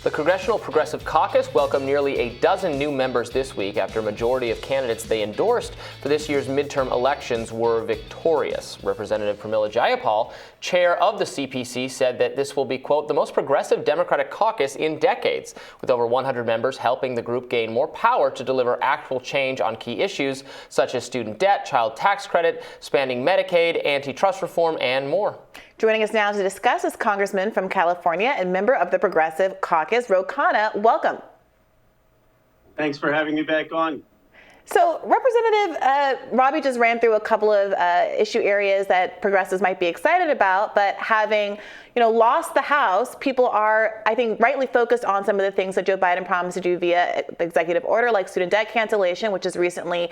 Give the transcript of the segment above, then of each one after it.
The Congressional Progressive Caucus welcomed nearly a dozen new members this week after a majority of candidates they endorsed for this year's midterm elections were victorious. Representative Pramila Jayapal, chair of the CPC, said that this will be, quote, the most progressive Democratic caucus in decades, with over 100 members helping the group gain more power to deliver actual change on key issues such as student debt, child tax credit, expanding Medicaid, antitrust reform, and more. Joining us now to discuss is Congressman from California and member of the Progressive Caucus, Khanna. Welcome. Thanks for having me back on. So Representative Robbie just ran through a couple of issue areas that progressives might be excited about, but having lost the House, people are, I think, rightly focused on some of the things that Joe Biden promised to do via executive order, like student debt cancellation, which has recently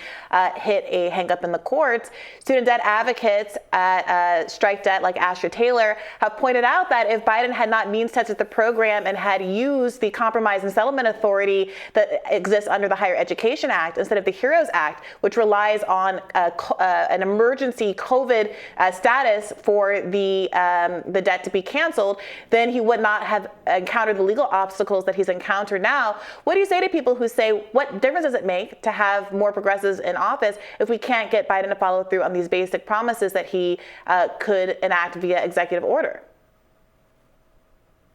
hit a hang-up in the courts. Student debt advocates at Strike Debt, like Asher Taylor, have pointed out that if Biden had not means tested the program and had used the compromise and settlement authority that exists under the Higher Education Act instead of the HEROES Act, which relies on an emergency COVID status for the debt to be canceled, then he would not have encountered the legal obstacles that he's encountered now. What do you say to people who say, what difference does it make to have more progressives in office if we can't get Biden to follow through on these basic promises that he could enact via executive order?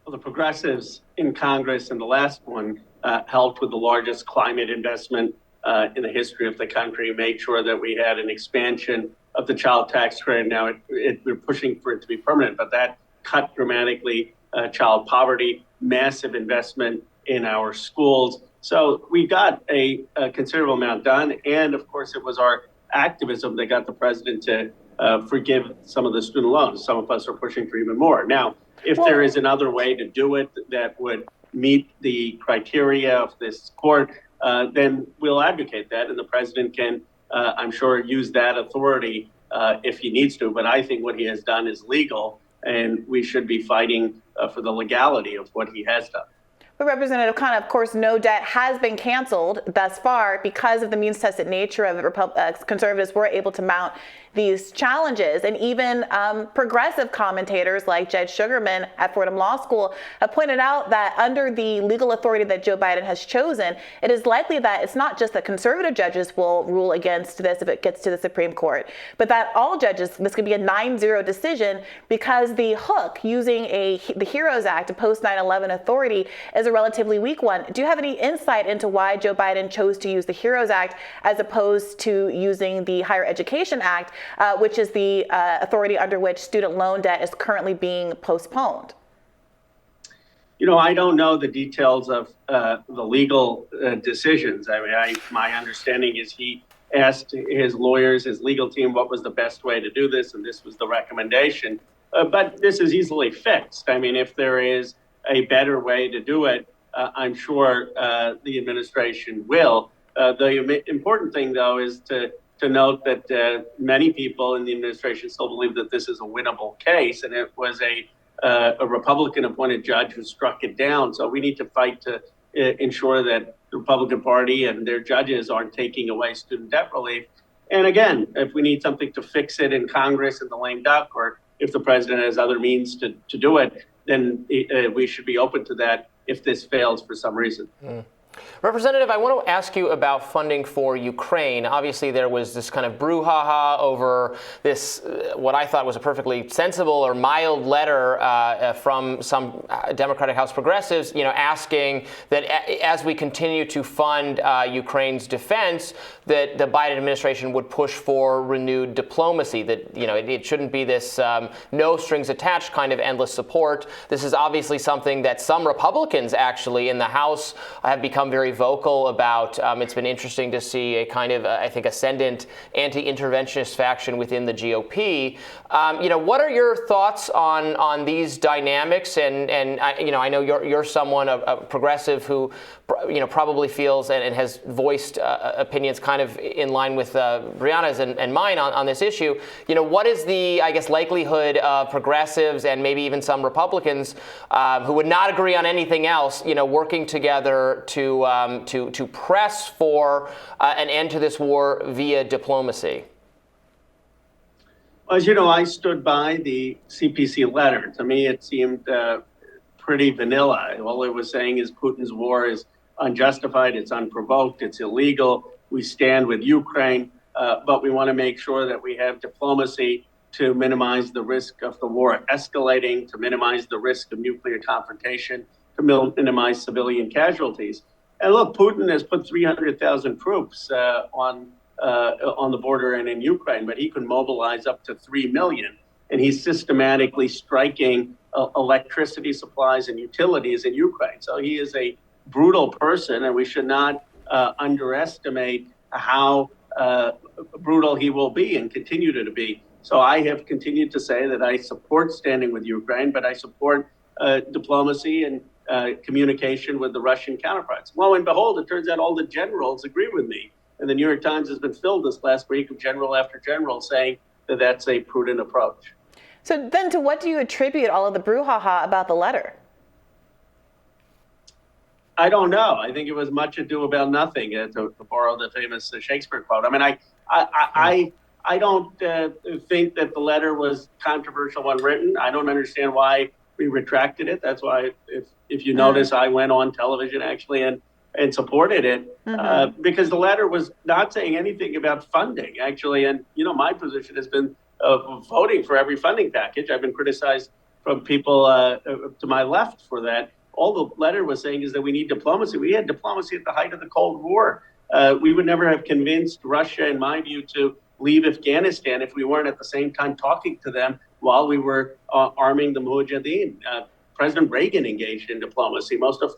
Well, the progressives in Congress in the last one helped with the largest climate investment in the history of the country, made sure that we had an expansion of the child tax credit. Now we're pushing for it to be permanent, but that cut dramatically child poverty, massive investment in our schools. So we got a considerable amount done. And of course, it was our activism that got the president to forgive some of the student loans. Some of us are pushing for even more. Now, if there is another way to do it that would meet the criteria of this court, then we'll advocate that. And the president can, I'm sure, use that authority if he needs to. But I think what he has done is legal, and we should be fighting for the legality of what he has done. But Representative Khanna, of course, no debt has been canceled thus far because of the means-tested nature of it. Conservatives were able to mount these challenges. And even progressive commentators like Judge Sugarman at Fordham Law School have pointed out that under the legal authority that Joe Biden has chosen, it is likely that it's not just that conservative judges will rule against this if it gets to the Supreme Court, but that all judges, this could be a 9-0 decision, because the hook using the HEROES Act, a post 9/11 authority, is a relatively weak one. Do you have any insight into why Joe Biden chose to use the HEROES Act as opposed to using the Higher Education Act, which is the authority under which student loan debt is currently being postponed? I don't know the details of the legal decisions. I mean, my understanding is he asked his lawyers, his legal team, what was the best way to do this, and this was the recommendation. But this is easily fixed. I mean, if there is a better way to do it, I'm sure the administration will. The important thing, though, is to note that many people in the administration still believe that this is a winnable case, and it was a Republican-appointed judge who struck it down. So we need to fight to ensure that the Republican Party and their judges aren't taking away student debt relief. And again, if we need something to fix it in Congress in the lame duck, or if the president has other means to do it, then we should be open to that if this fails for some reason. Representative, I want to ask you about funding for Ukraine. Obviously, there was this kind of brouhaha over this, what I thought was a perfectly sensible or mild letter from some Democratic House progressives, asking that as we continue to fund Ukraine's defense, that the Biden administration would push for renewed diplomacy, that, it shouldn't be this no strings attached kind of endless support. This is obviously something that some Republicans actually in the House have become very vocal about. It's been interesting to see a kind of, I think, ascendant anti-interventionist faction within the GOP. What are your thoughts on these dynamics? And I know you're someone, a progressive who, probably feels and has voiced opinions kind of in line with Brianna's and mine on this issue. What is the, I guess, likelihood of progressives and maybe even some Republicans who would not agree on anything else, working together to press for an end to this war via diplomacy? As you know, I stood by the CPC letter. To me, it seemed pretty vanilla. All it was saying is Putin's war is unjustified, it's unprovoked, it's illegal. We stand with Ukraine, but we want to make sure that we have diplomacy to minimize the risk of the war escalating, to minimize the risk of nuclear confrontation, to minimize civilian casualties. And look, Putin has put 300,000 troops on the border and in Ukraine, but he can mobilize up to 3 million. And he's systematically striking electricity supplies and utilities in Ukraine. So he is a brutal person, and we should not underestimate how brutal he will be and continue to be. So I have continued to say that I support standing with Ukraine, but I support diplomacy and communication with the Russian counterparts. Lo and behold, it turns out all the generals agree with me. And the New York Times has been filled this last week with general after general saying that that's a prudent approach. So then to what do you attribute all of the brouhaha about the letter? I don't know. I think it was much ado about nothing, to borrow the famous Shakespeare quote. I mean, I don't think that the letter was controversial when written. I don't understand why we retracted it. That's why, if you notice, I went on television actually and supported it because the letter was not saying anything about funding, actually. And, my position has been voting for every funding package. I've been criticized from people to my left for that. All the letter was saying is that we need diplomacy. We had diplomacy at the height of the Cold War. We would never have convinced Russia, in my view, to leave Afghanistan if we weren't at the same time talking to them while we were arming the Mujahideen. President Reagan engaged in diplomacy. Most of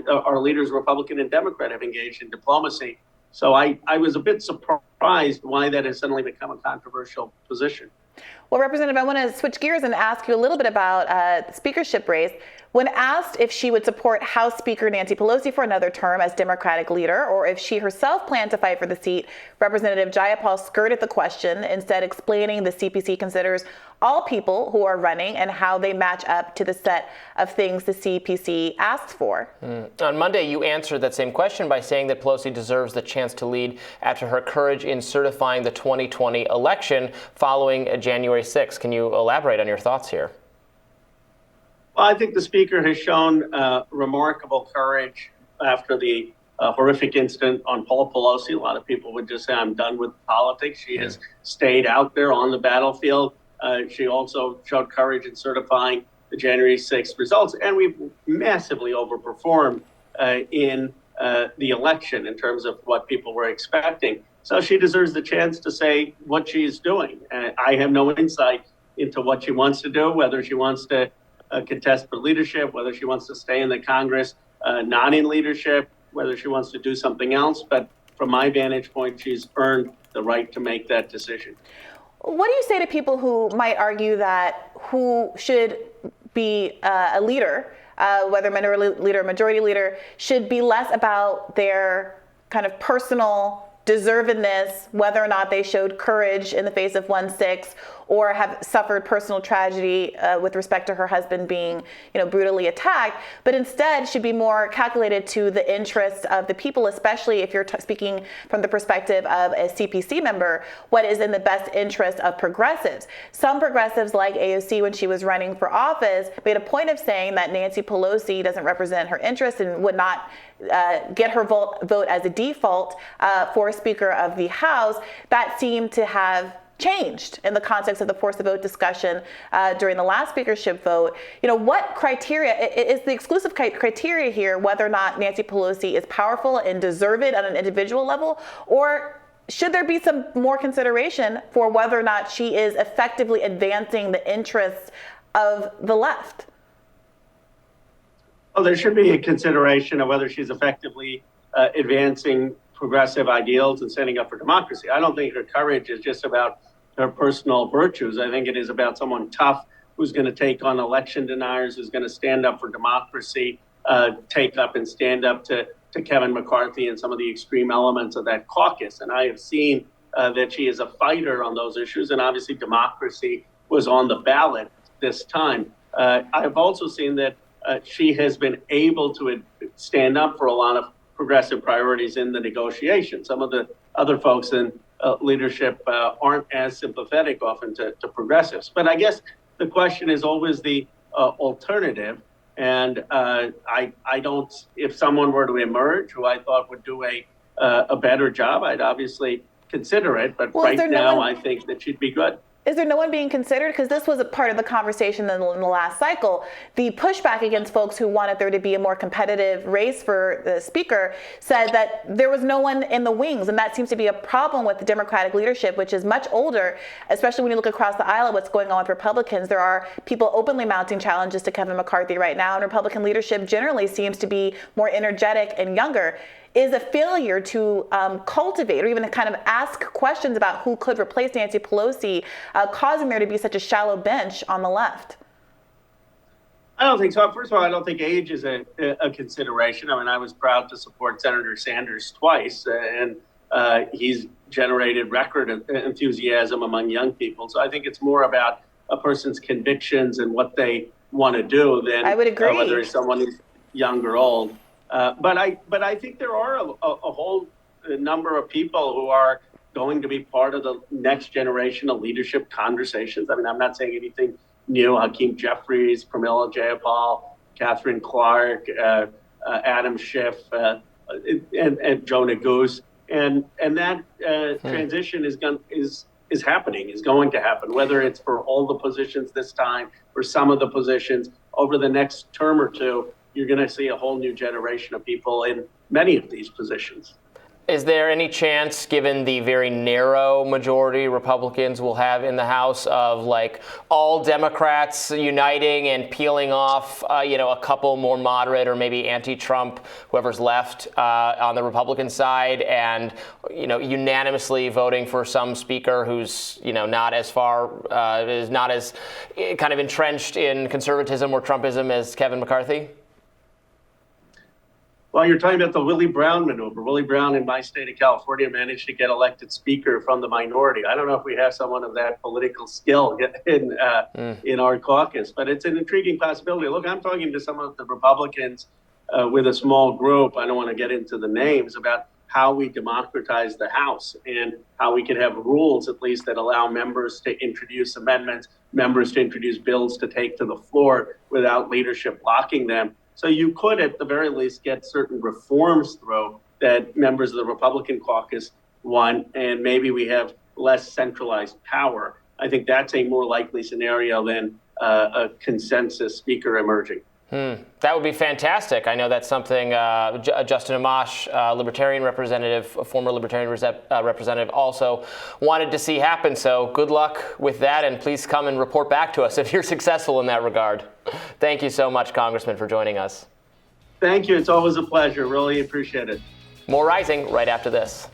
our leaders, Republican and Democrat, have engaged in diplomacy. So I was a bit surprised why that has suddenly become a controversial position. Well, Representative, I want to switch gears and ask you a little bit about the speakership race. When asked if she would support House Speaker Nancy Pelosi for another term as Democratic leader, or if she herself planned to fight for the seat, Representative Jayapal skirted the question, instead explaining the CPC considers all people who are running and how they match up to the set of things the CPC asks for. On Monday, you answered that same question by saying that Pelosi deserves the chance to lead after her courage in certifying the 2020 election following January 6th. Can you elaborate on your thoughts here? Well, I think the speaker has shown remarkable courage after the horrific incident on Paul Pelosi. A lot of people would just say, I'm done with politics. She has stayed out there on the battlefield. She also showed courage in certifying the January 6th results. And we've massively overperformed in the election in terms of what people were expecting. So she deserves the chance to say what she is doing. I have no insight into what she wants to do, whether she wants to contest for leadership, whether she wants to stay in the Congress, not in leadership, whether she wants to do something else. But from my vantage point, she's earned the right to make that decision. What do you say to people who might argue that who should be a leader, whether minority leader or majority leader, should be less about their kind of personal deservedness, whether or not they showed courage in the face of 1/6 or have suffered personal tragedy with respect to her husband being, brutally attacked, but instead should be more calculated to the interests of the people, especially if you're speaking from the perspective of a CPC member, what is in the best interest of progressives. Some progressives, like AOC when she was running for office, made a point of saying that Nancy Pelosi doesn't represent her interests and would not get her vote as a default for Speaker of the House. That seemed to have changed in the context of the force the vote discussion during the last speakership vote. What criteria is the exclusive criteria here, whether or not Nancy Pelosi is powerful and deserved on an individual level, or should there be some more consideration for whether or not she is effectively advancing the interests of the left? Well, there should be a consideration of whether she's effectively advancing progressive ideals and standing up for democracy. I don't think her courage is just about her personal virtues. I think it is about someone tough who's going to take on election deniers, who's going to stand up for democracy, take up and stand up to Kevin McCarthy and some of the extreme elements of that caucus. And I have seen that she is a fighter on those issues. And obviously democracy was on the ballot this time. I've also seen that she has been able to stand up for a lot of progressive priorities in the negotiation. Some of the other folks in leadership aren't as sympathetic often to progressives. But I guess the question is always the alternative. And I don't. If someone were to emerge who I thought would do a better job, I'd obviously consider it. But right now, I think that she'd be good. Is there no one being considered? Because this was a part of the conversation in the last cycle. The pushback against folks who wanted there to be a more competitive race for the speaker said that there was no one in the wings. And that seems to be a problem with the Democratic leadership, which is much older, especially when you look across the aisle at what's going on with Republicans. There are people openly mounting challenges to Kevin McCarthy right now. And Republican leadership generally seems to be more energetic and younger. Is a failure to cultivate or even to kind of ask questions about who could replace Nancy Pelosi causing there to be such a shallow bench on the left? I don't think so. First of all, I don't think age is a consideration. I mean, I was proud to support Senator Sanders twice, and he's generated record enthusiasm among young people. So I think it's more about a person's convictions and what they want to do than I would agree. Whether someone is young or old. But I think there are a whole number of people who are going to be part of the next generation of leadership conversations. I mean, I'm not saying anything new. Hakeem Jeffries, Pramila Jayapal, Catherine Clark, Adam Schiff, and Joe Neguse, and that transition is happening, is going to happen. Whether it's for all the positions this time or some of the positions over the next term or two, you're going to see a whole new generation of people in many of these positions. Is there any chance, given the very narrow majority Republicans will have in the House, of like all Democrats uniting and peeling off, a couple more moderate or maybe anti-Trump, whoever's left on the Republican side, and unanimously voting for some speaker who's not as far, is not as kind of entrenched in conservatism or Trumpism as Kevin McCarthy? Well, you're talking about the Willie Brown maneuver. Willie Brown in my state of California managed to get elected speaker from the minority. I don't know if we have someone of that political skill in our caucus, but it's an intriguing possibility. Look, I'm talking to some of the Republicans with a small group. I don't want to get into the names about how we democratize the House and how we can have rules, at least, that allow members to introduce amendments, members to introduce bills to take to the floor without leadership blocking them. So you could, at the very least, get certain reforms through that members of the Republican caucus want, and maybe we have less centralized power. I think that's a more likely scenario than a consensus speaker emerging. That would be fantastic. I know that's something Justin Amash, Libertarian representative, a former Libertarian representative, also wanted to see happen. So good luck with that, and please come and report back to us if you're successful in that regard. Thank you so much, Congressman, for joining us. Thank you. It's always a pleasure. Really appreciate it. More Rising right after this.